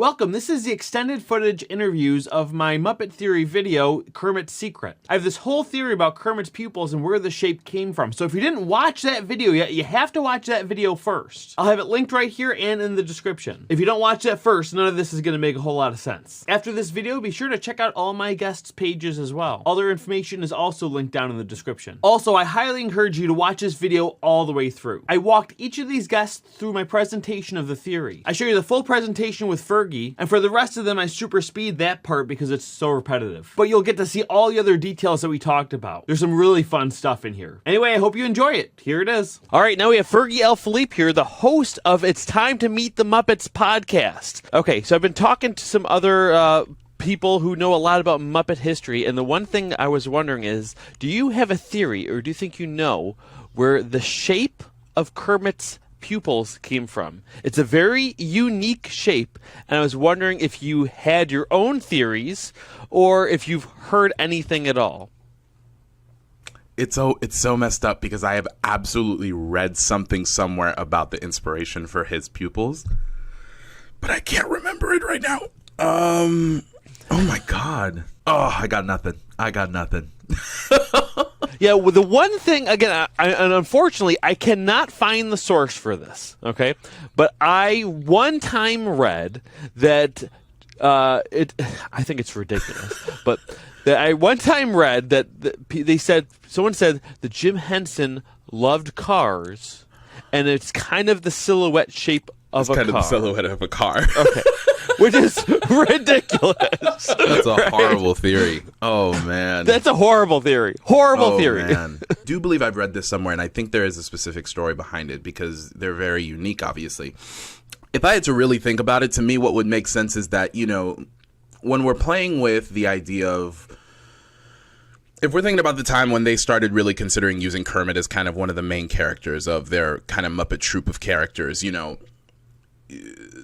Welcome, this is the extended footage interviews of my Muppet Theory video, Kermit's Secret. I have this whole theory about Kermit's pupils and where the shape came from. So if you didn't watch that video yet, you have to watch that video first. I'll have it linked right here and in the description. If you don't watch that first, none of this is gonna make a whole lot of sense. After this video, be sure to check out all my guests' pages as well. All their information is also linked down in the description. Also, I highly encourage you to watch this video all the way through. I walked each of these guests through my presentation of the theory. I show you the full presentation with Fergie, and for the rest of them, I super speed that part because it's so repetitive. But you'll get to see all the other details that we talked about. There's some really fun stuff in here. Anyway, I hope you enjoy it. Here it is. All right, now we have Fergie L. Philippe here, the host of It's Time to Meet the Muppets podcast. Okay, so I've been talking to some other people who know a lot about Muppet history, and the one thing I was wondering is, do you have a theory, or do you think you know, where the shape of Kermit's pupils came from? It's a very unique shape, and I was wondering if you had your own theories or if you've heard anything at all. It's so messed up because I have absolutely read something somewhere about the inspiration for his pupils, but I can't remember it right now. Oh my god. Oh, I got nothing. Yeah, well, the one thing, again, and unfortunately, I cannot find the source for this, okay? But I one time read that, I think it's ridiculous, but I one time read that someone said that Jim Henson loved cars, and it's kind of the silhouette shape of a car. It's kind of the silhouette of a car. Okay. Which is ridiculous. That's a horrible theory. Oh, man. That's a horrible theory. Horrible theory. Man. I do believe I've read this somewhere, and I think there is a specific story behind it because they're very unique, obviously. If I had to really think about it, to me, what would make sense is that, you know, when we're playing with the idea of, if we're thinking about the time when they started really considering using Kermit as kind of one of the main characters of their kind of Muppet troupe of characters, you know,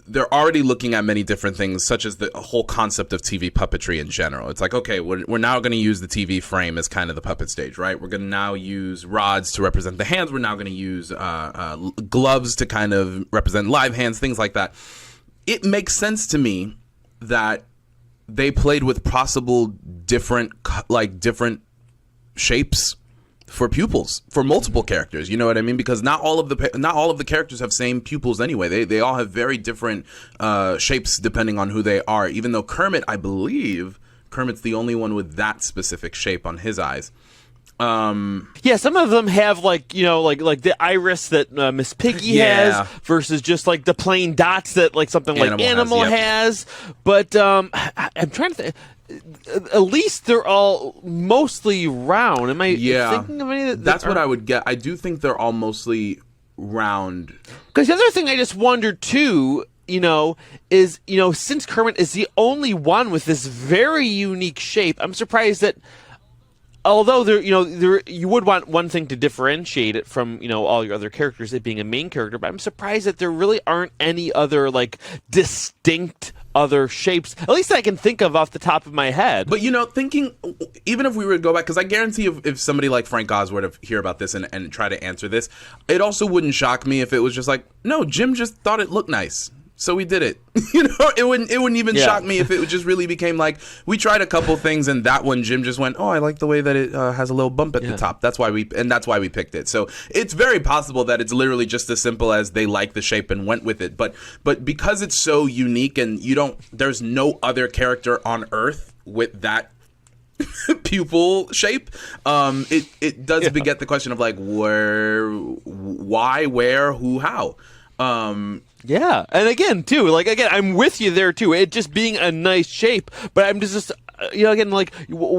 they're already looking at many different things, such as the whole concept of TV puppetry in general. It's like, okay, we're now going to use the TV frame as kind of the puppet stage, right? We're going to now use rods to represent the hands. We're now going to use gloves to kind of represent live hands, things like that. It makes sense to me that they played with possible different shapes for pupils for multiple characters, you know what I mean? Because not all of the characters have same pupils anyway. They all have very different shapes depending on who they are. Even though Kermit, I believe Kermit's the only one with that specific shape on his eyes. Yeah, some of them have like the iris that Miss Piggy has versus just like the plain dots that like something like Animal has. But I'm trying to think. At least they're all mostly round. Am I thinking of any? That's what I would get. I do think they're all mostly round. Because the other thing I just wondered too, is since Kermit is the only one with this very unique shape, I'm surprised that. Although you would want one thing to differentiate it from all your other characters, it being a main character, but I'm surprised that there really aren't any other like distinct other shapes, at least I can think of off the top of my head. But thinking, even if we were to go back, because I guarantee if somebody like Frank Oz were to hear about this and try to answer this, it also wouldn't shock me if it was just like, no, Jim just thought it looked nice, so we did it. It wouldn't even shock me if it just really became like, we tried a couple things and that one Jim just went, oh, I like the way that it has a little bump at the top. That's why we picked it. So it's very possible that it's literally just as simple as they liked the shape and went with it. But because it's so unique and there's no other character on Earth with that pupil shape, it does beget the question of like, where, why, where, who, how. Yeah, and again, I'm with you there too. It just being a nice shape, but I'm just again, like,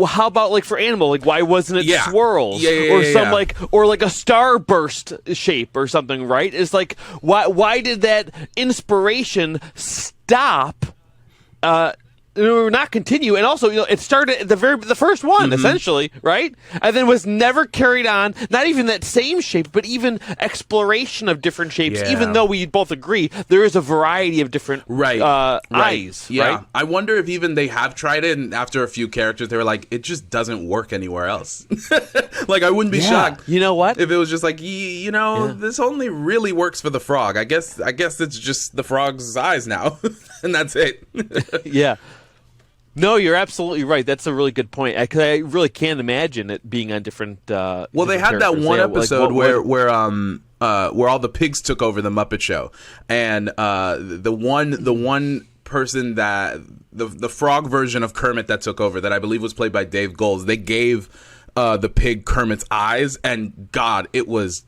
how about like for Animal? Like, why wasn't it swirls or some like a starburst shape or something? Right? It's like, why did that inspiration stop not continue. And also, it started at the first one, essentially, right? And then was never carried on. Not even that same shape, but even exploration of different shapes. Yeah. Even though we both agree there is a variety of different eyes. Yeah, right? I wonder if even they have tried it, and after a few characters, they were like, it just doesn't work anywhere else. Like, I wouldn't be shocked. You know what? If it was just like, this only really works for the frog. I guess it's just the frog's eyes now, and that's it. Yeah. No, you're absolutely right. That's a really good point. I really can't imagine it being on different. Well, they had that one episode where all the pigs took over the Muppet Show, and the one person that the frog version of Kermit that took over, that I believe was played by Dave Goelz, they gave the pig Kermit's eyes, and God, it was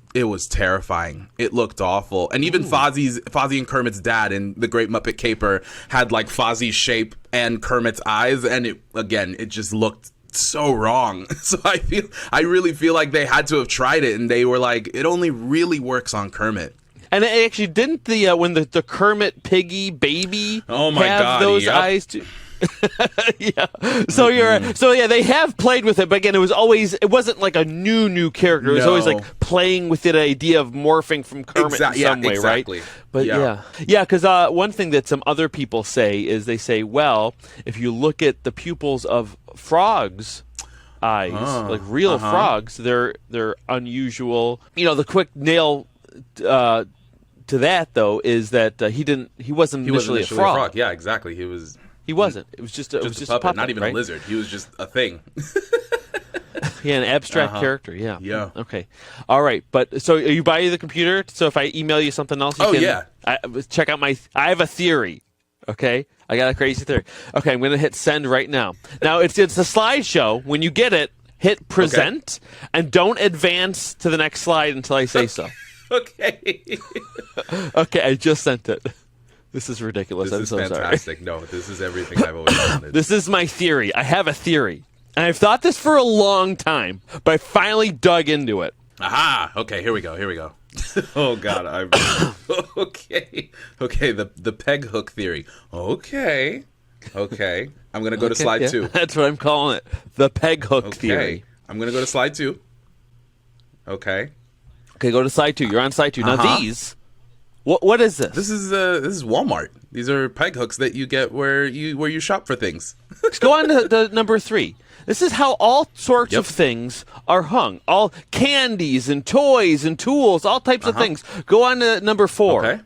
terrifying. It looked awful. And even Fozzie and Kermit's dad in The Great Muppet Caper had like Fozzie's shape and Kermit's eyes, and it just looked so wrong. So I really feel like they had to have tried it, and they were like, it only really works on Kermit. And it actually didn't when the Kermit piggy baby have those eyes too. Yeah. So they have played with it, but again, it wasn't like a new character. It was always like playing with the idea of morphing from Kermit in some way, exactly. right? But because one thing that some other people say is they say, well, if you look at the pupils of frogs' eyes, like real frogs, they're unusual. The quick nail to that though is that he wasn't initially a frog. Yeah, exactly. He wasn't. It was just a puppet, not even right? a lizard. He was just a thing. Yeah, an abstract character. Yeah. Yeah. Okay. All right. But so, are you buying the computer? So if I email you something else, you can check out I have a theory. Okay. I got a crazy theory. Okay, I'm going to hit send right now. Now it's a slideshow. When you get it, hit present and don't advance to the next slide until I say so. Okay. Okay. I just sent it. This is ridiculous. I'm so fantastic. Sorry. No, this is everything I've always wanted. This is my theory. I have a theory. And I've thought this for a long time, but I finally dug into it. Aha! Okay, here we go. Oh, God. Okay. Okay, the peg hook theory. Okay. I'm going to go to slide 2. That's what I'm calling it. The peg hook theory. I'm going to go to slide 2. Okay. Okay, go to slide 2. You're on slide 2. Now these... What is this? This is Walmart. These are peg hooks that you get where you shop for things. Let's go on to number 3. This is how all sorts of things are hung. All candies and toys and tools, all types of things. Go on to number 4. Okay.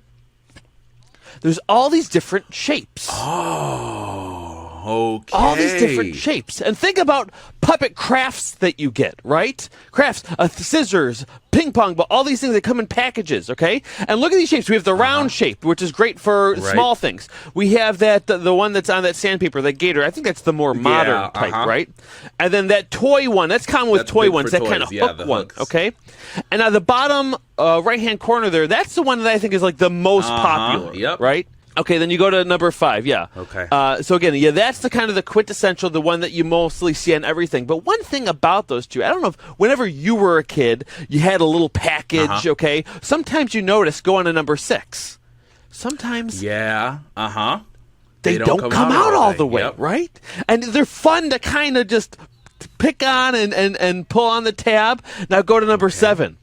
There's all these different shapes. Oh, okay. All these different shapes. And think about puppet crafts that you get, right? Crafts, scissors, ping pong ball, all these things that come in packages, okay? And look at these shapes. We have the round shape, which is great for small things. We have that the one that's on that sandpaper, that gator. I think that's the more modern type, right? And then that toy one. That's common with toy ones, that kind of hook one, okay? And now the bottom right-hand corner there, that's the one that I think is like the most popular, right? Okay, then you go to number 5, Okay. So again, that's the kind of the quintessential, the one that you mostly see on everything. But one thing about those two, I don't know if whenever you were a kid, you had a little package, okay? Sometimes you notice, go on to number 6. Sometimes... Yeah, They don't come out all the way, right? And they're fun to kind of just pick on and pull on the tab. Now go to number 7.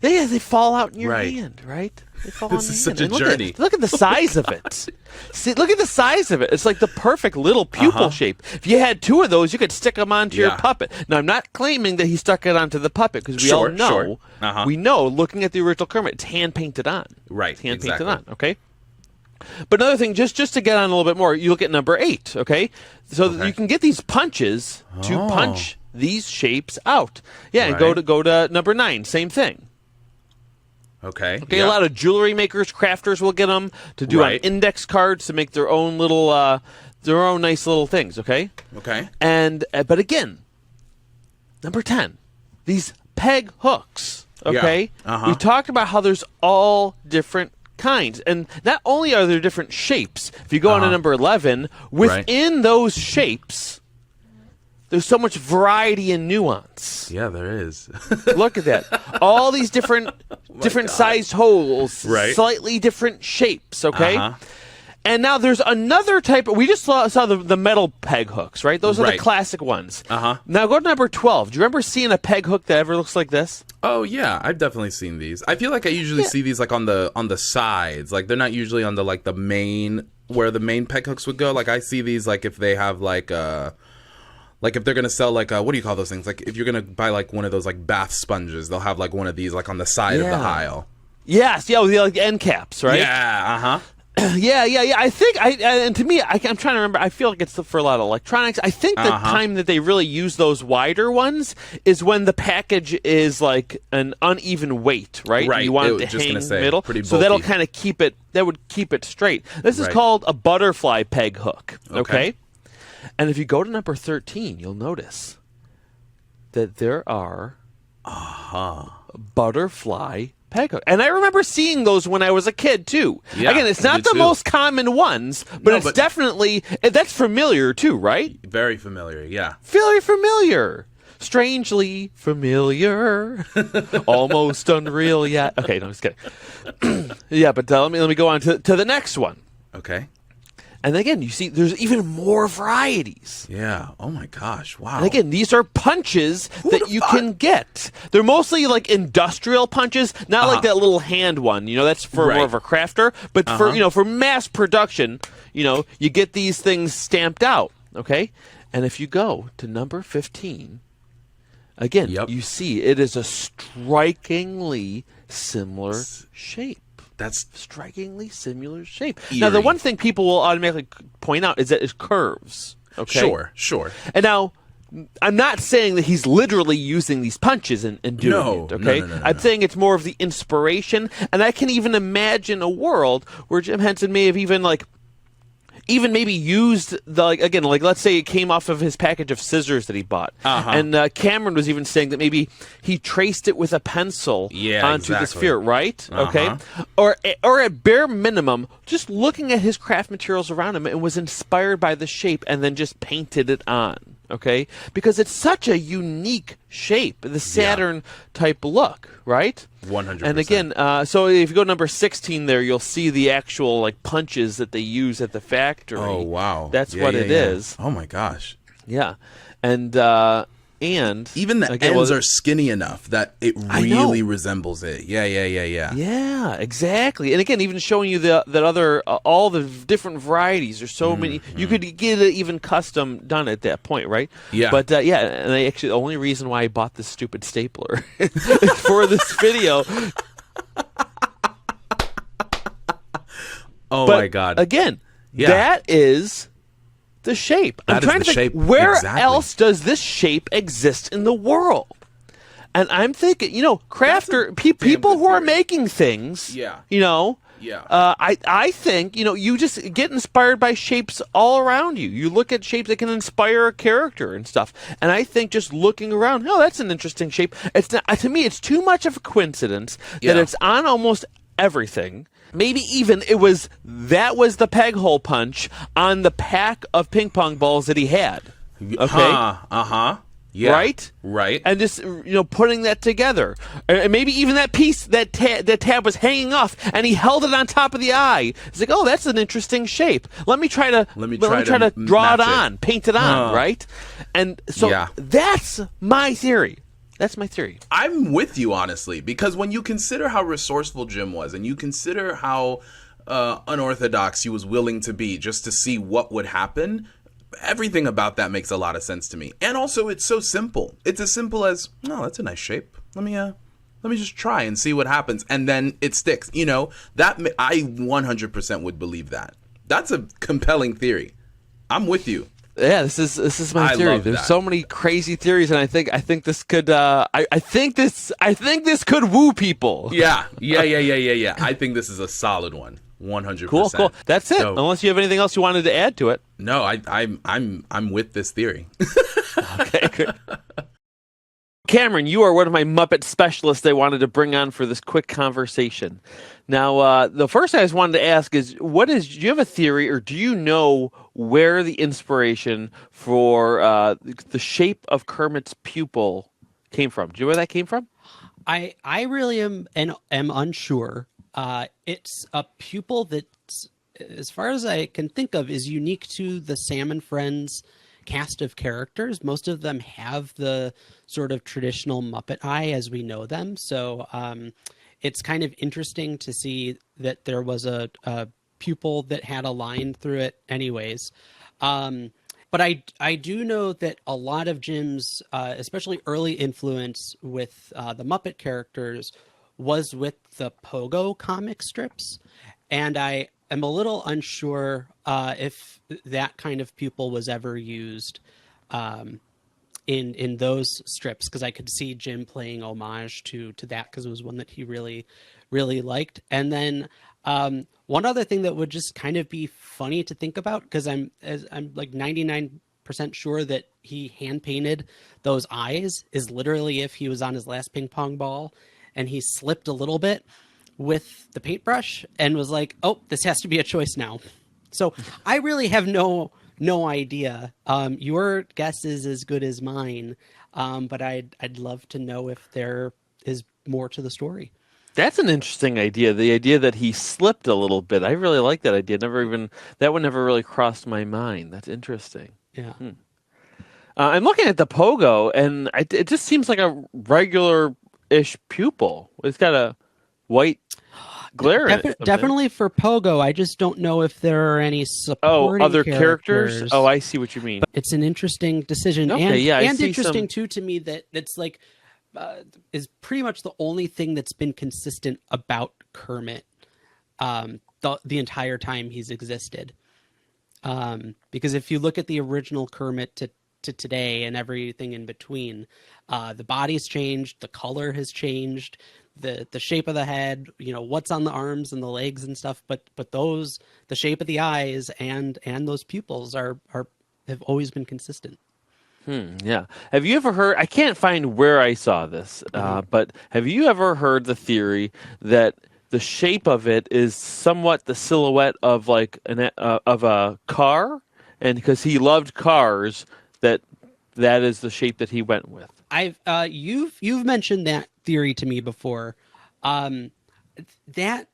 Yeah, they fall out in your hand, right? This is such a journey. Look at the size of it. See, look at the size of it. It's like the perfect little pupil shape. If you had 2 of those, you could stick them onto your puppet. Now, I'm not claiming that he stuck it onto the puppet, because we all know, we know, looking at the original Kermit, it's hand-painted on. Right, it's hand-painted on, okay? But another thing, just to get on a little bit more, you look at number 8, okay? So you can get these punches to punch these shapes out. Yeah, and go to number 9, same thing. Okay. A lot of jewelry makers, crafters will get them to do on index cards to make their own little, their own nice little things. Okay. Okay. And but again, number 10, these peg hooks. Okay. We talked about how there's all different kinds, and not only are there different shapes. If you go on to number 11, within those shapes, there's so much variety and nuance. Yeah, there is. Look at that. All these different sized holes, slightly different shapes, okay? And now there's another type. We just saw the metal peg hooks, right? Those are the classic ones. Now go to number 12. Do you remember seeing a peg hook that ever looks like this? Oh yeah, I've definitely seen these. I feel like I usually see these like on the sides. Like they're not usually on the main where the main peg hooks would go. Like I see these like if they have like if they're gonna sell like what do you call those things? Like if you're gonna buy like one of those like bath sponges, they'll have like one of these like on the side of the aisle. Yes, with like the end caps, right? Yeah, Yeah. I think and to me, I'm trying to remember. I feel like it's for a lot of electronics. I think the time that they really use those wider ones is when the package is like an uneven weight, right? Right. You want it to hang middle, so that'll kind of keep it. That would keep it straight. This is called a butterfly peg hook. Okay. And if you go to number 13, you'll notice that there are butterfly peg hook. And I remember seeing those when I was a kid, too. Yeah, again, it's not the most common ones, but it's definitely, that's familiar, too, right? Very familiar, yeah. Very familiar. Strangely familiar. Almost unreal yet. Okay, no, I'm just kidding. Yeah, but let me go on to the next one. Okay. And again, you see, there's even more varieties. Yeah. Oh my gosh. Wow. And again, these are punches that you can get. They're mostly like industrial punches, not like that little hand one. You know, that's for more of a crafter. But for mass production, you get these things stamped out. Okay. And if you go to number 15, again, you see it is a strikingly similar shape. That's strikingly similar shape. Eerie. Now, the one thing people will automatically point out is that it curves. Okay, sure. And now, I'm not saying that he's literally using these punches and doing it. Okay, no, I'm saying it's more of the inspiration, and I can even imagine a world where Jim Henson may have even maybe used let's say it came off of his package of scissors that he bought, and Cameron was even saying that maybe he traced it with a pencil onto the sphere, right? Okay, or at bare minimum, just looking at his craft materials around him and was inspired by the shape and then just painted it on. Okay, because it's such a unique shape, the Saturn type look, right? 100%. And again, so if you go to number 16 there, you'll see the actual like punches that they use at the factory. Oh, wow. That's what it is. Oh, my gosh. Yeah. And even the ends are skinny enough that it really resembles it. Yeah. Yeah, exactly. And again, even showing you all the different varieties. There's so many. You could get it even custom done at that point, right? Yeah. But and the only reason why I bought this stupid stapler for this video. Oh my God! Again, that is the shape. I'm trying to think, where else does this shape exist in the world? And I'm thinking, crafter people who are making things. I think you just get inspired by shapes all around you. You look at shapes that can inspire a character and stuff. And I think just looking around, that's an interesting shape. It's not, to me, it's too much of a coincidence that it's on almost everything. Maybe even that was the peg hole punch on the pack of ping pong balls that he had. Okay. Yeah. Right. And just putting that together, and maybe even that piece that tab was hanging off, and he held it on top of the eye. It's like, that's an interesting shape. Let me try to draw it on, paint it on, right? And so that's my theory. That's my theory. I'm with you, honestly, because when you consider how resourceful Jim was, and you consider how unorthodox he was willing to be just to see what would happen, everything about that makes a lot of sense to me. And also, it's so simple. It's as simple as, that's a nice shape. Let me just try and see what happens, and then it sticks. That I 100% would believe that. That's a compelling theory. I'm with you. Yeah, this is my theory. There's so many crazy theories, and I think this could I think this could woo people. Yeah. I think this is a solid one. 100%. Cool. That's it. So, unless you have anything else you wanted to add to it. No, I'm with this theory. Okay, good. Cameron, you are one of my Muppet specialists I wanted to bring on for this quick conversation. Now, the first thing I just wanted to ask is, do you have a theory, or do you know where the inspiration for the shape of Kermit's pupil came from? Do you know where that came from? I really am unsure. It's a pupil that as far as I can think of, is unique to the Sam and Friends cast of characters. Most of them have the sort of traditional Muppet eye as we know them. So it's kind of interesting to see that there was a pupil that had a line through it anyways. But I do know that a lot of Jim's, especially early influence with the Muppet characters, was with the Pogo comic strips. And I am a little unsure if that kind of pupil was ever used in those strips, because I could see Jim playing homage to that, because it was one that he really, really liked. And then one other thing that would just kind of be funny to think about, because I'm like 99% sure that he hand painted those eyes, is literally if he was on his last ping pong ball and he slipped a little bit with the paintbrush and was like, oh, this has to be a choice now. So I really have no idea. Your guess is as good as mine, but I'd love to know if there is more to the story. That's an interesting idea. The idea that he slipped a little bit. I really like that idea. That one never really crossed my mind. That's interesting. Yeah. I'm looking at the Pogo, and it just seems like a regular-ish pupil. It's got a white glare in it. Definitely for Pogo. I just don't know if there are any supporting other characters. Oh, I see what you mean. It's an interesting decision. Okay, and, yeah, I and see interesting too to me that it's like is pretty much the only thing that's been consistent about Kermit the entire time he's existed. Because if you look at the original Kermit to today and everything in between, the body's changed, the color has changed, the shape of the head, what's on the arms and the legs and stuff, but the shape of the eyes and those pupils have always been consistent. Yeah. Have you ever heard, I can't find where I saw this, but have you ever heard the theory that the shape of it is somewhat the silhouette of like of a car, and because he loved cars, that is the shape that he went with? You've mentioned that theory to me before. That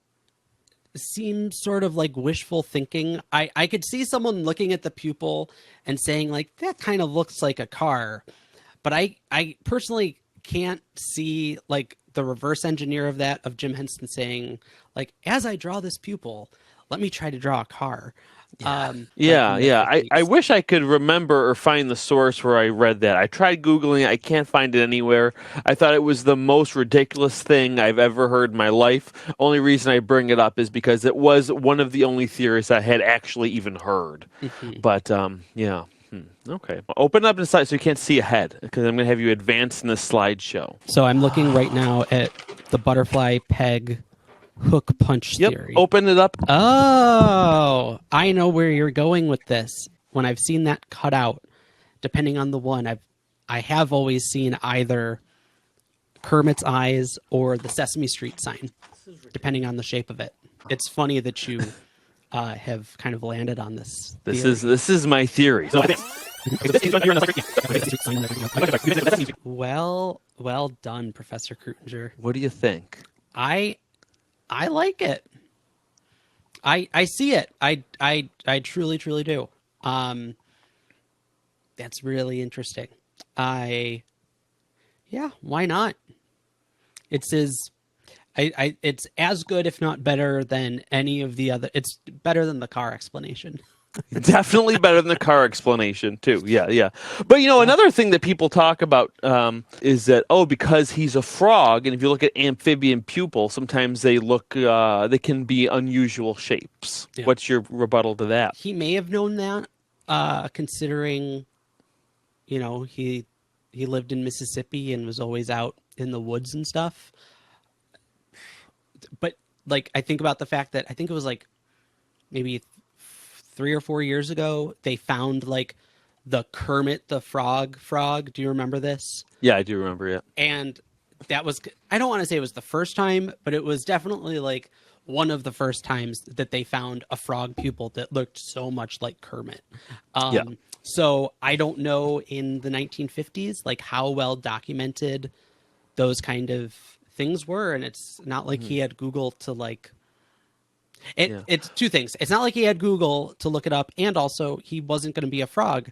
seems sort of like wishful thinking. I could see someone looking at the pupil and saying like, that kind of looks like a car, but I personally can't see like the reverse engineer of that, of Jim Henson saying like, as I draw this pupil, let me try to draw a car. I wish I could remember or find the source where I read that. I tried Googling it. I can't find it anywhere. I thought it was the most ridiculous thing I've ever heard in my life. Only reason I bring it up is because it was one of the only theories I had actually even heard. But, yeah. Okay. Open up inside so you can't see ahead, because I'm going to have you advance in the slideshow. So I'm looking right now at the butterfly peg hook punch theory. Open it up. Oh, I know where you're going with this. When I've seen that cut out, depending on the one, I have always seen either Kermit's eyes or the Sesame Street sign, depending on the shape of it. It's funny that you have kind of landed on this. This is my theory. Well done, Professor Krutinger. What do you think? I like it. I see it. I truly do. That's really interesting. Why not? It's as good, if not better, than any of the other. It's better than the car explanation. Definitely better than the car explanation too. Yeah. But another thing that people talk about is that because he's a frog, and if you look at amphibian pupil, sometimes they can be unusual shapes. Yeah. What's your rebuttal to that? He may have known that, considering, he lived in Mississippi and was always out in the woods and stuff. But like, I think about the fact that I think it was like maybe 3 or 4 years ago, they found like the Kermit the Frog. Do you remember this? Yeah, I do remember it. And that was, I don't want to say it was the first time, but it was definitely like one of the first times that they found a frog pupil that looked so much like Kermit. So I don't know in the 1950s, like how well documented those kind of things were. And it's not like he had Google to like It's two things. It's not like he had Google to look it up, and also he wasn't going to be a frog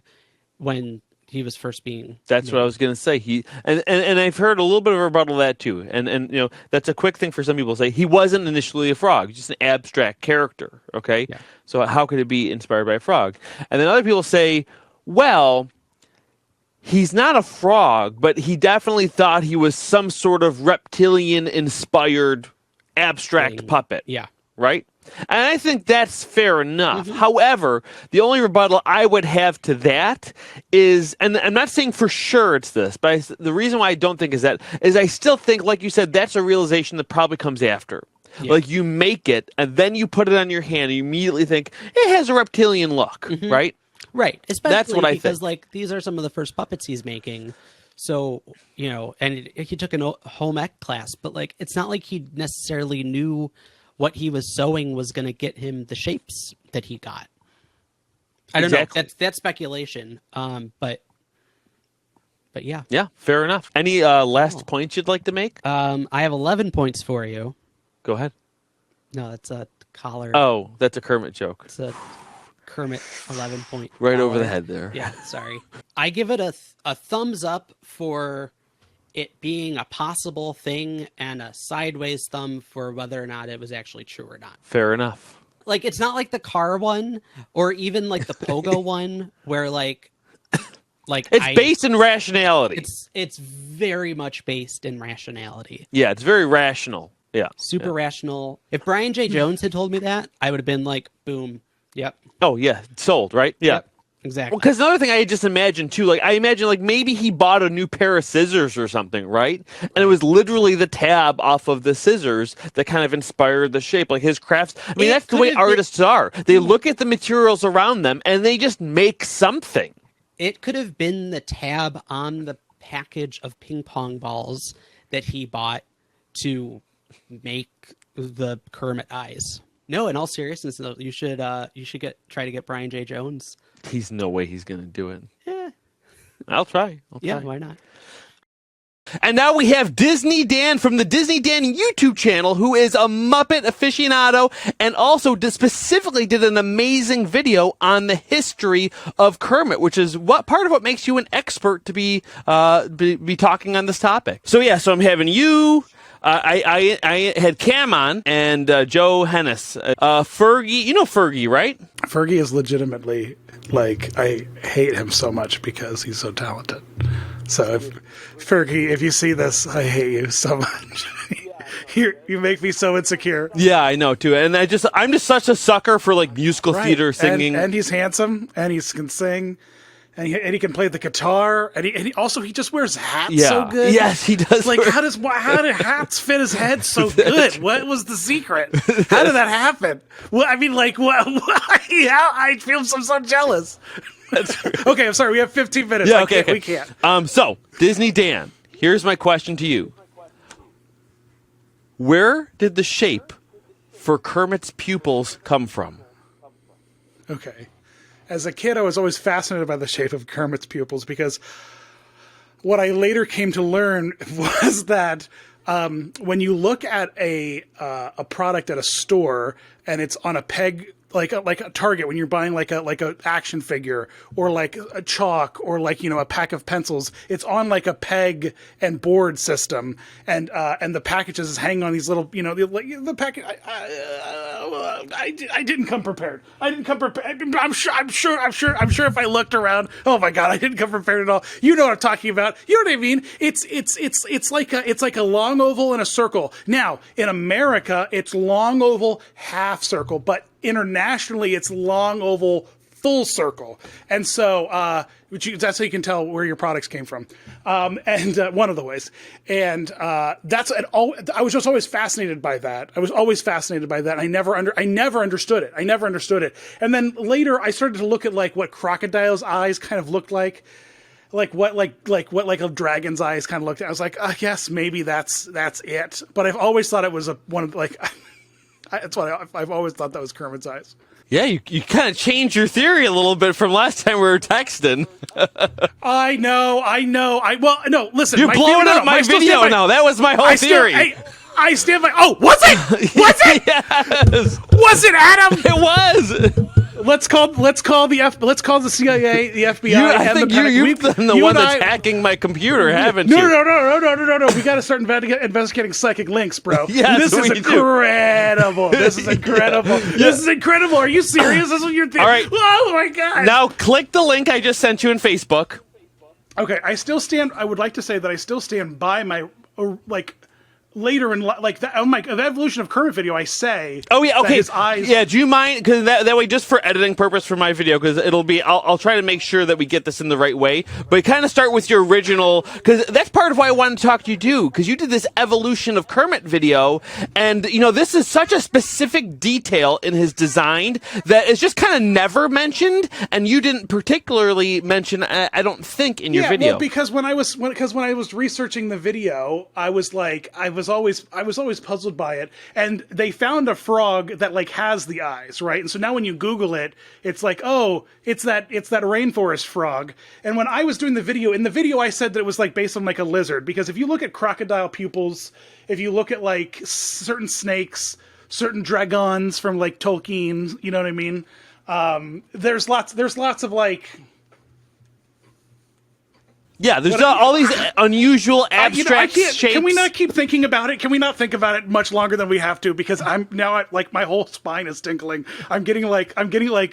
when he was first being. That's what I was going to say. And I've heard a little bit of a rebuttal to that too. And you know, that's a quick thing for some people to say. He wasn't initially a frog, just an abstract character. Okay, so how could it be inspired by a frog? And then other people say, well, he's not a frog, but he definitely thought he was some sort of reptilian-inspired abstract puppet. Yeah. Right? And I think that's fair enough. However, the only rebuttal I would have to that is, and I'm not saying for sure it's this, but the reason why I don't think is that, is I still think, like you said, that's a realization that probably comes after. Yeah. Like you make it, and then you put it on your hand, and you immediately think, it has a reptilian look, right? Right. Especially that's what I because, think. Like, these are some of the first puppets he's making. So, you know, and he took a home ec class, but, like, it's not like he necessarily knew what he was sewing was going to get him the shapes that he got. I don't know. That's speculation. But yeah. Yeah, fair enough. Any last points you'd like to make? I have 11 points for you. Go ahead. No, that's a collar. Oh, that's a Kermit joke. It's a Kermit 11-point. Right over the head there. Yeah, sorry. I give it a thumbs up for it being a possible thing, and a sideways thumb for whether or not it was actually true or not. Fair enough. Like, it's not like the car one, or even like the pogo one, where like it's based in rationality. It's very much based in rationality. Yeah, it's very rational. Yeah, super rational. If Brian J. Jones had told me that, I would have been like, boom, yep. Oh yeah, sold, right? Yeah. Yep. Exactly. Because another thing I just imagined too, like I imagine like maybe he bought a new pair of scissors or something, right? And it was literally the tab off of the scissors that kind of inspired the shape, like his crafts. I mean, that's the way artists are. They look at the materials around them and they just make something. It could have been the tab on the package of ping pong balls that he bought to make the Kermit eyes. No, in all seriousness, though, you should try to get Brian J. Jones. He's no way he's going to do it. Yeah. I'll try. Yeah, why not? And now we have Disney Dan from the Disney Dan YouTube channel, who is a Muppet aficionado and also specifically did an amazing video on the history of Kermit, which is part of what makes you an expert to be talking on this topic. So I'm having you. I had Cam on and Joe Hennis. Fergie, you know Fergie, right? Fergie is legitimately, like, I hate him so much because he's so talented. So Fergie, if you see this, I hate you so much. You make me so insecure. Yeah, I know too. And I'm just such a sucker for like musical theater singing. And he's handsome and he can sing. And he can play the guitar, and he also just wears hats so good. Yes, he does. Like how did hats fit his head so good? What was the secret? How did that happen? Well, I mean, like what? Yeah, I feel so jealous. Okay, I'm sorry. We have 15 minutes. Yeah, okay. We can't. So Disney Dan, here's my question to you: where did the shape for Kermit's pupils come from? Okay. As a kid, I was always fascinated by the shape of Kermit's pupils because what I later came to learn was that when you look at a product at a store and it's on a peg, like a Target, when you're buying like a action figure or like a chalk or like, you know, a pack of pencils, it's on like a peg and board system, and the packages is hanging on these little, you know, the package. I didn't come prepared. I'm sure if I looked around, oh my God, I didn't come prepared at all. You know what I'm talking about. You know what I mean? It's like a long oval and a circle. Now in America, it's long oval, half circle, but internationally, it's long oval, full circle. And so that's how you can tell where your products came from. And one of the ways. And I was just always fascinated by that. I never understood it. And then later I started to look at like what crocodile's eyes kind of looked like what a dragon's eyes kind of looked like. I was like, yes, maybe that's it. But I've always thought it was that's why I've always thought that was Kermit's eyes. Yeah, you kind of changed your theory a little bit from last time we were texting. I know. Well, no, listen. You're blowing up my video now. That was my whole theory. I stand by. Oh, was it? Was it? Yes. Was it, Adam? It was. Let's call the CIA, the FBI, I and think the you've been the you one and that's hacking my computer, haven't no, you? No. We got to start investigating psychic links, bro. Yes, this is we do. incredible. This is incredible. This is incredible. Are you serious? This is what you're thinking? All right. Oh my god. Now click the link I just sent you in Facebook. Okay, I would like to say that I still stand by my later in the evolution of Kermit video. I say, oh yeah, okay, that his eyes. Yeah, do you mind? Because that way, just for editing purpose for my video, because it'll be, I'll try to make sure that we get this in the right way. But kind of start with your original, because that's part of why I wanted to talk to you too, because you did this evolution of Kermit video, and you know this is such a specific detail in his design that is just kind of never mentioned, and you didn't particularly mention, I don't think, in your video. Well, because when I was researching the video, I was always puzzled by it, and they found a frog that like has the eyes, right? And so now when you Google it, it's like, oh, it's that rainforest frog. And when I was doing the video, in the video I said that it was like based on like a lizard, because if you look at crocodile pupils, if you look at like certain snakes, certain dragons from like Tolkien, you know what I mean? There's lots of like. Yeah, there's all these unusual abstract shapes. Can we not keep thinking about it? Can we not think about it much longer than we have to? Because I'm now like my whole spine is tingling. I'm getting like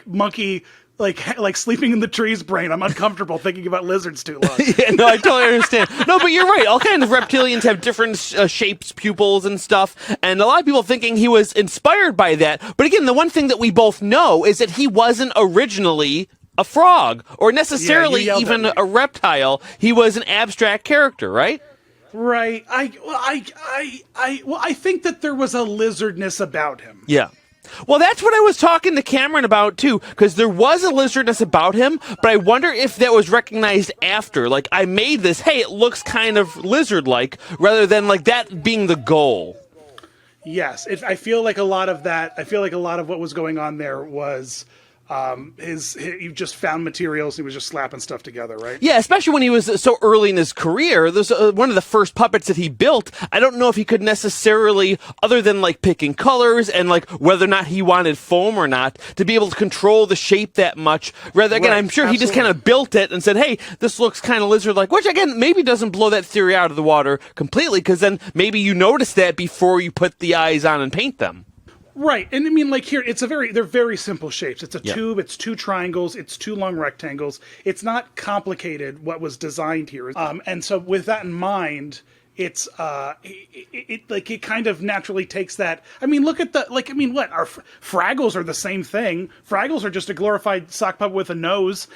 monkey like sleeping in the trees brain. I'm uncomfortable thinking about lizards too long. Yeah, no, I totally understand. No, but you're right. All kinds of reptilians have different shapes, pupils, and stuff. And a lot of people thinking he was inspired by that. But again, the one thing that we both know is that he wasn't originally a frog, or necessarily even a reptile. He was an abstract character, right? Right. I think that there was a lizardness about him. Yeah. Well, that's what I was talking to Cameron about, too, because there was a lizardness about him, but I wonder if that was recognized after. Like, I made this, hey, it looks kind of lizard-like, rather than, like, that being the goal. Yes. I feel like a lot of what was going on there was... he just found materials. He was just slapping stuff together, right? Yeah, especially when he was so early in his career. This one of the first puppets that he built. I don't know if he could necessarily, other than like picking colors and like whether or not he wanted foam or not, to be able to control the shape that much. Rather, again, Right, I'm sure he just absolutely. kind of built it and said, "Hey, this looks kind of lizard-like," which again maybe doesn't blow that theory out of the water completely, because then maybe you notice that before you put the eyes on and paint them. Right. And I mean, like here, they're very simple shapes. It's a Yeah. tube, it's two triangles, it's two long rectangles. It's not complicated what was designed here. And so with that in mind, it's it kind of naturally takes that. I mean, look at what our Fraggles are the same thing. Fraggles are just a glorified sock puppet with a nose.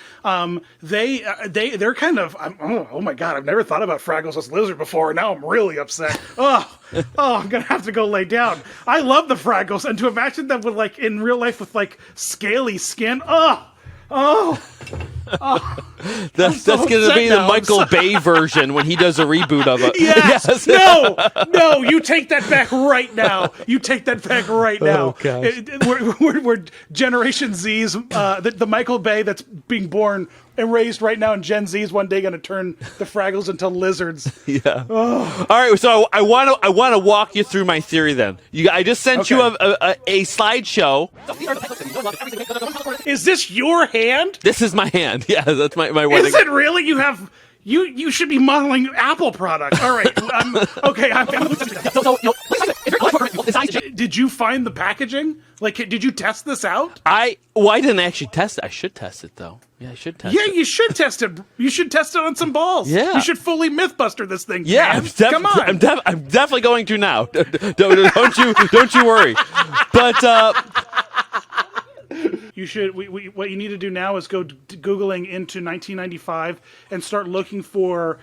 They're kind of oh my god, I've never thought about Fraggles as lizard before. Now I'm really upset. I'm gonna have to go lay down. I love the Fraggles, and to imagine them with like in real life with like scaly skin. That's going to be the Michael Bay version when he does a reboot of it. Yes. No, you take that back right now. You take that back right now. Oh, gosh. We're Generation Z's, the Michael Bay that's being born and raised right now in Gen Z is one day going to turn the Fraggles into lizards. Yeah. All right. So I want to walk you through my theory. Then I just sent you a slideshow. Is this your hand? This is my hand. Yeah, that's my wedding. Is it really? You have. You should be modeling Apple products. All right. Okay. Did you find the packaging? Like, did you test this out? I didn't actually test it. I should test it though. Yeah, I should test it. Yeah, you should test it. You should test it on some balls. Yeah. You should fully Mythbuster this thing. Yeah, man. Come on. I'm definitely going to now. Don't you worry. But you should. What you need to do now is go Googling into 1995 and start looking for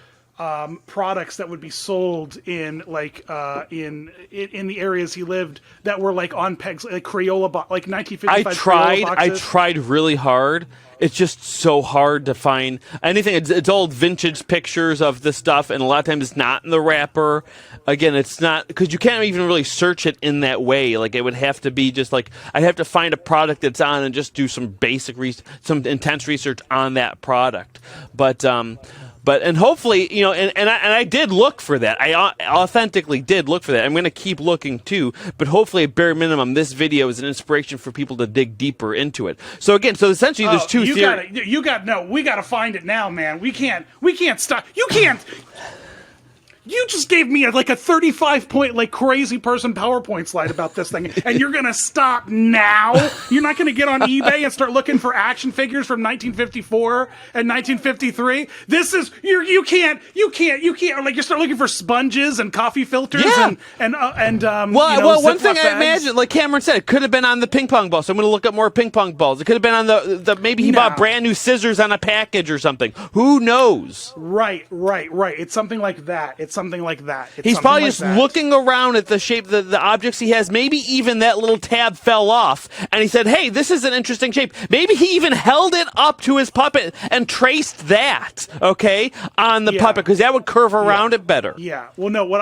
products that would be sold in like in the areas he lived that were like on pegs, like Crayola, like 1955. I tried really hard. It's just so hard to find anything. It's old vintage pictures of the stuff, and a lot of times it's not in the wrapper. Again, it's not, because you can't even really search it in that way. Like, it would have to be just like, I'd have to find a product that's on and just do some basic some intense research on that product. But and hopefully, and I did look for that. I authentically did look for that. I'm going to keep looking too, but hopefully at bare minimum, this video is an inspiration for people to dig deeper into it. So again, essentially there's two theories. We got to find it now, man. We can't stop. You can't. You just gave me like a 35-point like crazy person PowerPoint slide about this thing, and you're gonna stop now? You're not gonna get on eBay and start looking for action figures from 1954 and 1953? This is you can't like you start looking for sponges and coffee filters and one thing I bags. imagine, like Cameron said, it could have been on the ping pong ball. So I'm gonna look up more ping pong balls. It could have been on the maybe he bought brand new scissors on a package or something. Who knows? Right. It's something like that. He's probably just looking around at the shape, the objects he has. Maybe even that little tab fell off, and he said, hey, this is an interesting shape. Maybe he even held it up to his puppet and traced that, on the puppet, because that would curve around it better. Yeah. Well, no, what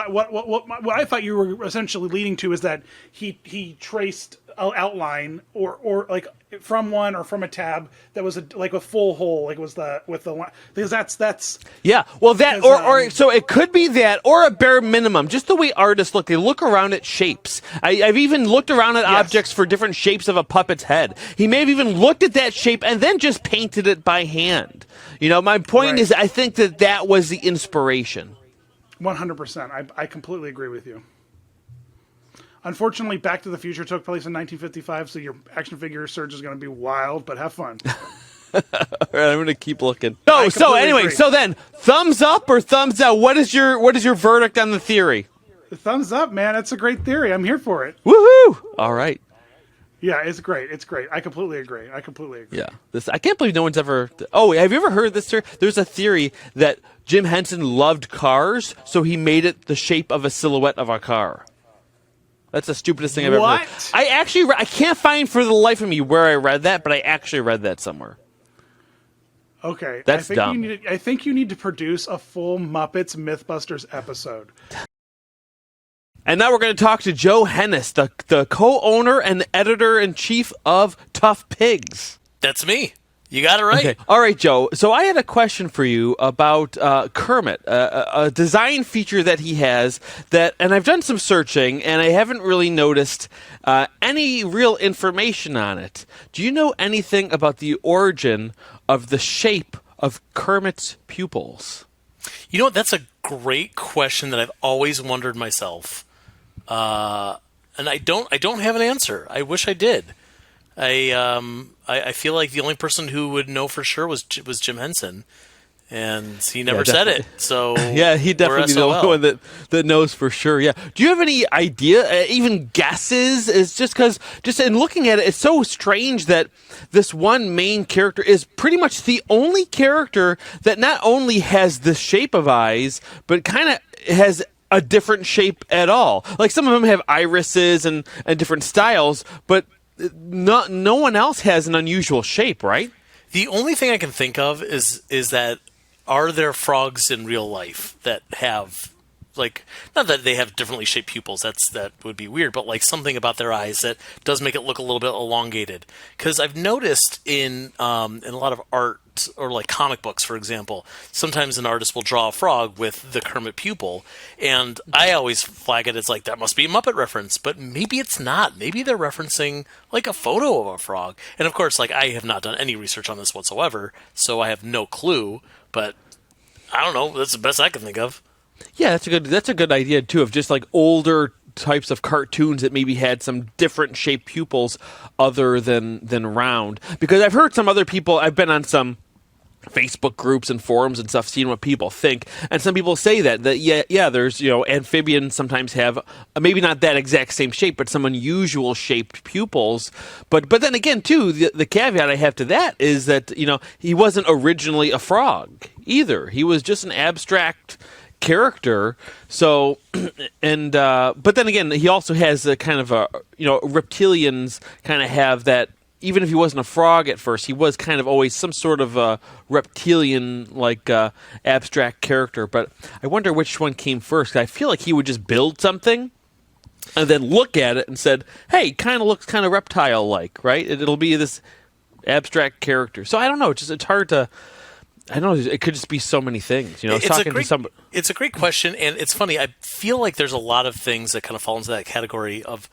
I thought you were essentially leading to is that he traced an outline or like from one or from a tab that was like a full hole, like it was with the line, because that's so it could be that, or a bare minimum, just the way artists look. They look around at shapes. I've even looked around at objects for different shapes of a puppet's head. He may have even looked at that shape and then just painted it by hand. My point is, I think that was the inspiration. 100%. I completely agree with you. Unfortunately, Back to the Future took place in 1955, so your action figure search is going to be wild, but have fun. All right, I'm going to keep looking. So anyway, so then, thumbs up or thumbs down? What is your verdict on the theory? Thumbs up, man. It's a great theory. I'm here for it. Woohoo! All right. Yeah, it's great. I completely agree. Yeah. I can't believe no one's ever... Oh, have you ever heard this theory? There's a theory that Jim Henson loved cars, so he made it the shape of a silhouette of a car. That's the stupidest thing I've ever heard. I can't find for the life of me where I read that, but I actually read that somewhere. Okay. That's dumb. I think you need to produce a full Muppets Mythbusters episode. And now we're going to talk to Joe Hennis, the co-owner and editor-in-chief of Tough Pigs. That's me. You got it right. Okay. All right, Joe. So I had a question for you about Kermit, a design feature that he has and I've done some searching, and I haven't really noticed any real information on it. Do you know anything about the origin of the shape of Kermit's pupils? You know what? That's a great question that I've always wondered myself, and I don't have an answer. I wish I did. I feel like the only person who would know for sure was Jim Henson, and he never said it. So yeah, he definitely the only one that knows for sure. Yeah. Do you have any idea, even guesses? It's just because in looking at it, it's so strange that this one main character is pretty much the only character that not only has the shape of eyes, but kind of has a different shape at all. Like some of them have irises and different styles, but no one else has an unusual shape, right? The only thing I can think of is that are there frogs in real life that have, like, not that they have differently shaped pupils, that would be weird, but like something about their eyes that does make it look a little bit elongated. Because I've noticed in a lot of art, or like comic books, for example, sometimes an artist will draw a frog with the Kermit pupil, and I always flag it as like, that must be a Muppet reference, but maybe it's not. Maybe they're referencing like a photo of a frog. And of course, like, I have not done any research on this whatsoever, so I have no clue, but I don't know. That's the best I can think of. Yeah, that's a good idea too, of just like older types of cartoons that maybe had some different shaped pupils other than round. Because I've heard some other people, I've been on some Facebook groups and forums and stuff, seeing what people think, and some people say that there's, amphibians sometimes have maybe not that exact same shape, but some unusual shaped pupils. But then again too, the caveat I have to that is that he wasn't originally a frog either. He was just an abstract character. So but then again, he also has a kind of a reptilians kind of have that. Even if he wasn't a frog at first, he was kind of always some sort of a reptilian, like abstract character. But I wonder which one came first. I feel like he would just build something and then look at it and said, hey, kind of looks kind of reptile-like, right? It'll be this abstract character. So I don't know. It's hard to... I don't know. It could just be so many things. I was talking to somebody. It's a great question, and it's funny. I feel like there's a lot of things that kind of fall into that category of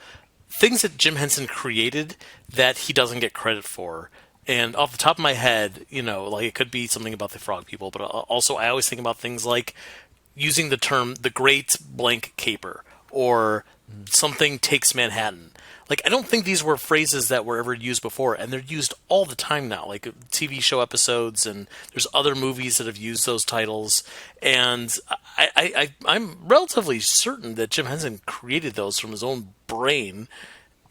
things that Jim Henson created that he doesn't get credit for. And off the top of my head, like it could be something about the frog people, but also I always think about things like using the term "the Great Blank Caper" or "something takes Manhattan." Like, I don't think these were phrases that were ever used before, and they're used all the time now, like TV show episodes, and there's other movies that have used those titles. And I'm relatively certain that Jim Henson created those from his own brain,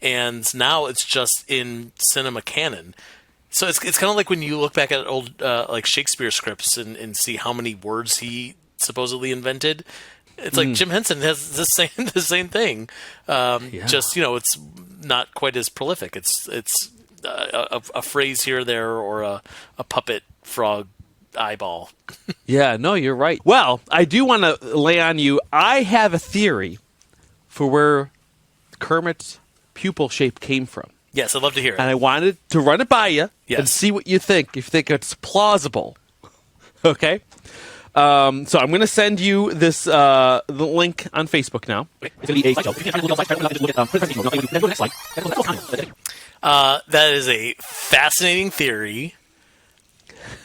and now it's just in cinema canon. So it's kind of like when you look back at old like Shakespeare scripts and see how many words he supposedly invented. It's like Jim Henson has the same thing. Just it's not quite as prolific. It's a phrase here or there, or a puppet frog eyeball. Yeah, no, you're right. Well, I do want to lay on you. I have a theory for where Kermit's pupil shape came from. Yes, I'd love to hear it. And I wanted to run it by you and see what you think, if you think it's plausible. Okay? So I'm going to send you this the link on Facebook now. That is a fascinating theory.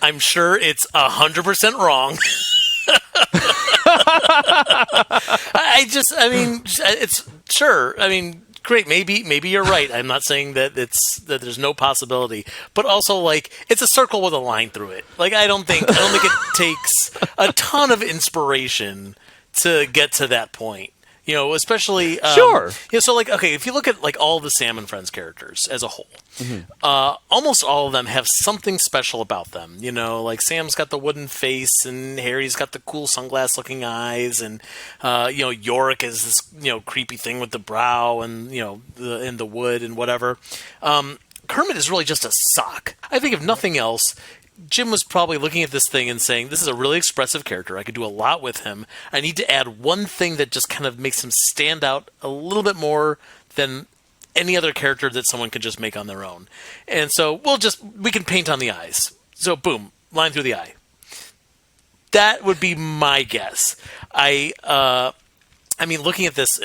I'm sure it's 100% wrong. It's sure. I mean, great. Maybe you're right. I'm not saying that there's no possibility, but also like it's a circle with a line through it. Like I don't think it takes a ton of inspiration to get to that point. Especially sure. So like okay, if you look at like all the Sam and Friends characters as a whole, almost all of them have something special about them. Like Sam's got the wooden face, and Harry's got the cool sunglass-looking eyes, and Yorick is this creepy thing with the brow, and in the wood and whatever. Kermit is really just a sock. I think if nothing else, Jim was probably looking at this thing and saying, this is a really expressive character. I could do a lot with him. I need to add one thing that just kind of makes him stand out a little bit more than any other character that someone could just make on their own. And so we can paint on the eyes. So boom, line through the eye. That would be my guess. I mean, looking at this,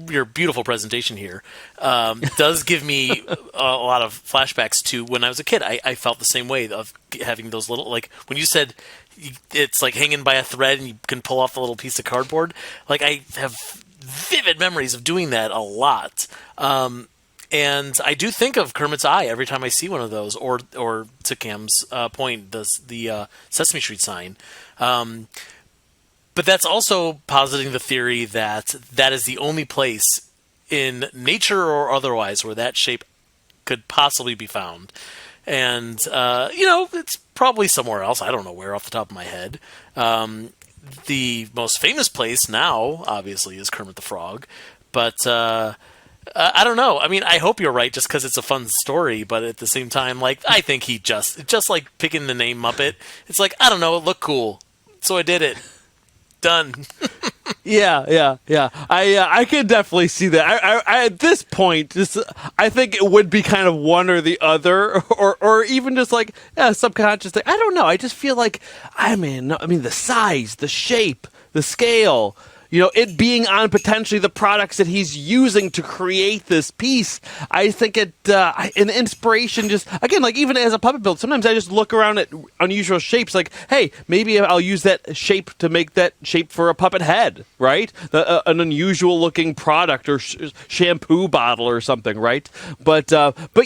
your beautiful presentation here does give me a lot of flashbacks to when I was a kid. I felt the same way of having those little, like when you said it's like hanging by a thread and you can pull off the little piece of cardboard. Like I have vivid memories of doing that a lot. And I do think of Kermit's eye every time I see one of those, or to Cam's point, the Sesame Street sign. But that's also positing the theory that is the only place in nature or otherwise where that shape could possibly be found. And, it's probably somewhere else. I don't know where off the top of my head. The most famous place now, obviously, is Kermit the Frog. But I don't know. I mean, I hope you're right just because it's a fun story. But at the same time, like, I think he just like picking the name Muppet. It's like, I don't know, it looked cool. So I did it. Done. Yeah. I could definitely see that. I at this point, I think it would be kind of one or the other, or even just like subconscious thing. I don't know. I just feel like I mean the size, the shape, the scale. It being on potentially the products that he's using to create this piece. I think an inspiration just, again, like even as a puppet build, sometimes I just look around at unusual shapes like, hey, maybe I'll use that shape to make that shape for a puppet head, right? An unusual looking product or shampoo bottle or something, right? But I don't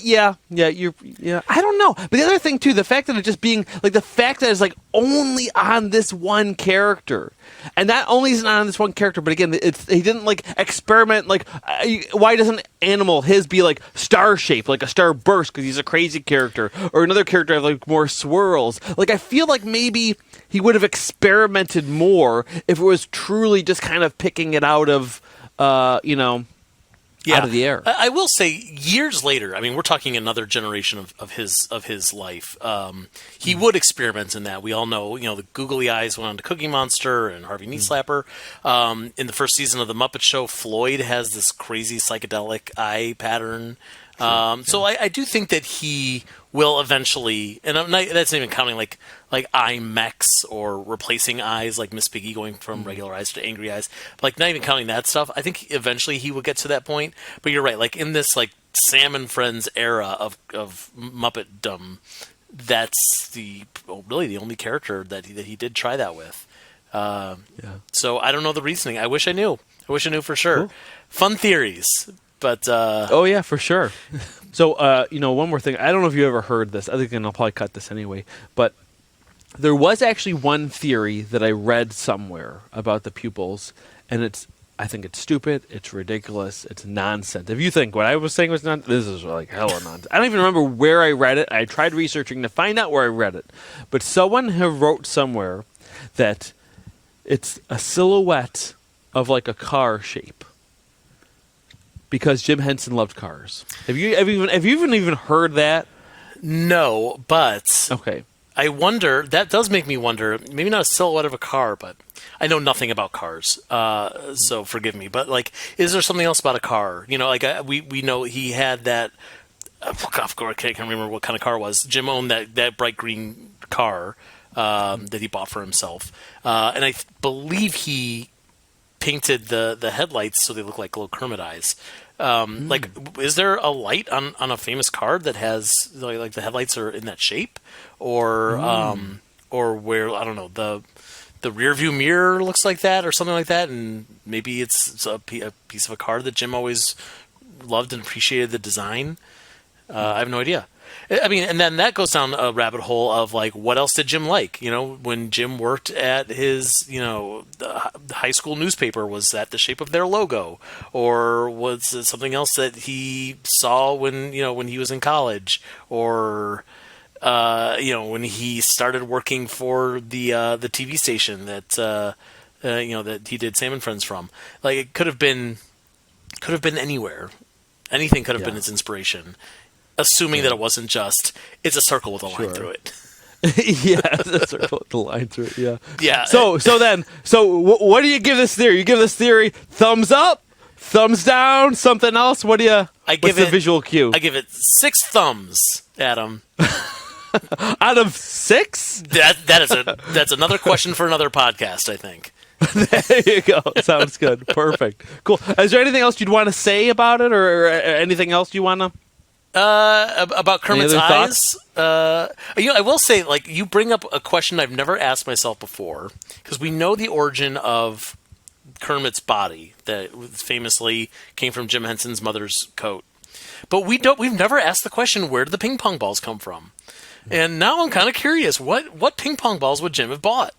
know. But the other thing too, the fact that it just being like the fact that it's like only on this one character. And not only is it not on this one character, but again, he didn't like experiment. Like, why doesn't Animal his be like star shaped, like a star burst, because he's a crazy character, or another character have like more swirls? Like, I feel like maybe he would have experimented more if it was truly just kind of picking it out of, out of the air. I will say, years later, I mean, we're talking another generation of his life. He would experiment in that. We all know, the googly eyes went on to Cookie Monster and Harvey Knee Slapper. In the first season of the Muppet Show, Floyd has this crazy psychedelic eye pattern. So I do think that he will eventually, and that's not even counting like IMAX or replacing eyes, like Miss Piggy going from regular eyes to angry eyes. Like not even counting that stuff. I think eventually he will get to that point. But you're right. Like in this like Sam and Friends era of Muppetdom, that's really the only character that he did try that with. So I don't know the reasoning. I wish I knew. I wish I knew for sure. Cool. Fun theories. But oh yeah, for sure. So one more thing. I don't know if you ever heard this. I think I'll probably cut this anyway. But there was actually one theory that I read somewhere about the pupils, and I think it's stupid. It's ridiculous. It's nonsense. If you think what I was saying was nonsense, this is like hella nonsense. I don't even remember where I read it. I tried researching to find out where I read it, but someone wrote somewhere that it's a silhouette of like a car shape. Because Jim Henson loved cars. Have you even heard that? No, but okay. I wonder. That does make me wonder. Maybe not a silhouette of a car, but I know nothing about cars, so forgive me. But like, is there something else about a car? Like we know he had that. I can't remember what kind of car it was. Jim owned that bright green car that he bought for himself, and I believe he painted the headlights so they look like little Kermit eyes. Like, is there a light on a famous car that has like the headlights are in that shape, or where I don't know the rear view mirror looks like that or something like that, and maybe it's a piece of a car that Jim always loved and appreciated the design. I have no idea. I mean, and then that goes down a rabbit hole of like, what else did Jim like? When Jim worked at his, the high school newspaper, was that the shape of their logo, or was it something else that he saw when he was in college, or when he started working for the TV station that that he did Sam and Friends from? Like, it could have been anywhere. Anything could have been his inspiration. Assuming that it wasn't just, it's a circle with a line through it. Yeah, it's a circle with a line through it, yeah. Yeah. So what do you give this theory? You give this theory thumbs up, thumbs down, something else? What's the visual cue? I give it 6 thumbs, Adam. Out of 6? That's another question for another podcast, I think. There you go. Sounds good. Perfect. Cool. Is there anything else you'd want to say about it, or anything else you want to... about Kermit's eyes, I will say, like, you bring up a question I've never asked myself before, because we know the origin of Kermit's body that famously came from Jim Henson's mother's coat, but we've never asked the question, where did the ping pong balls come from? And now I'm kind of curious, what ping pong balls would Jim have bought?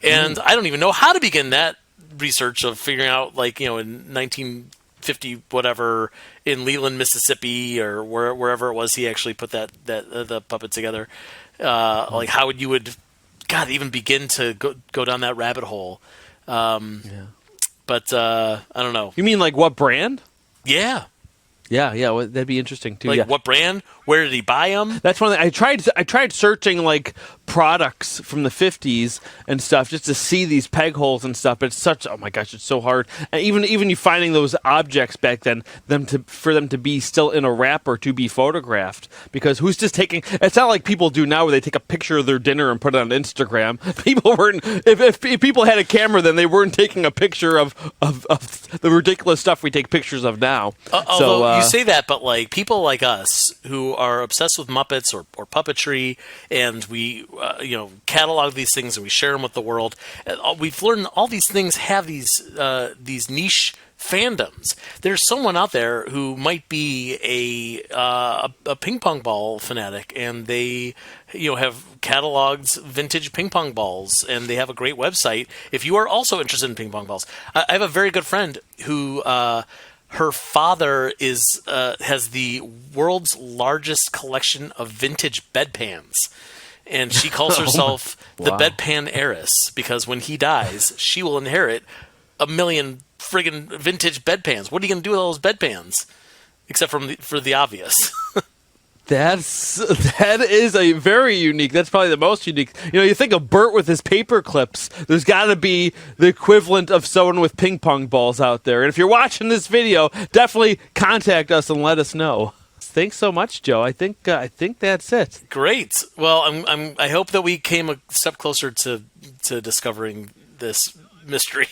And I don't even know how to begin that research of figuring out, like, in 1950 whatever, in Leland, Mississippi, or wherever it was he actually put the puppet together. Like, how would you even begin to go down that rabbit hole? But I don't know. You mean like what brand? Yeah. Yeah, well, that'd be interesting too. Like, what brand? Where did he buy them? That's one thing. I tried searching like products from the 50s and stuff just to see these peg holes and stuff. But oh my gosh, it's so hard. And even you finding those objects back then, for them to be still in a wrapper to be photographed, because who's just taking? It's not like people do now where they take a picture of their dinner and put it on Instagram. People weren't. If people had a camera, then they weren't taking a picture of the ridiculous stuff we take pictures of now. Although you say that, but like people like us who are obsessed with Muppets or puppetry, and we catalog these things and we share them with the world. We've learned all these things have these niche fandoms. There's someone out there who might be a ping pong ball fanatic, and they have cataloged vintage ping pong balls, and they have a great website if you are also interested in ping pong balls. I have a very good friend who her father has the world's largest collection of vintage bedpans. And she calls herself the bedpan heiress, because when he dies, she will inherit 1 million friggin' vintage bedpans. What are you going to do with all those bedpans? Except for the obvious. That is a very unique. That's probably the most unique. You know, you think of Bert with his paper clips. There's got to be the equivalent of someone with ping pong balls out there. And if you're watching this video, definitely contact us and let us know. Thanks so much, Joe. I think that's it. Great. Well, I hope that we came a step closer to discovering this mystery.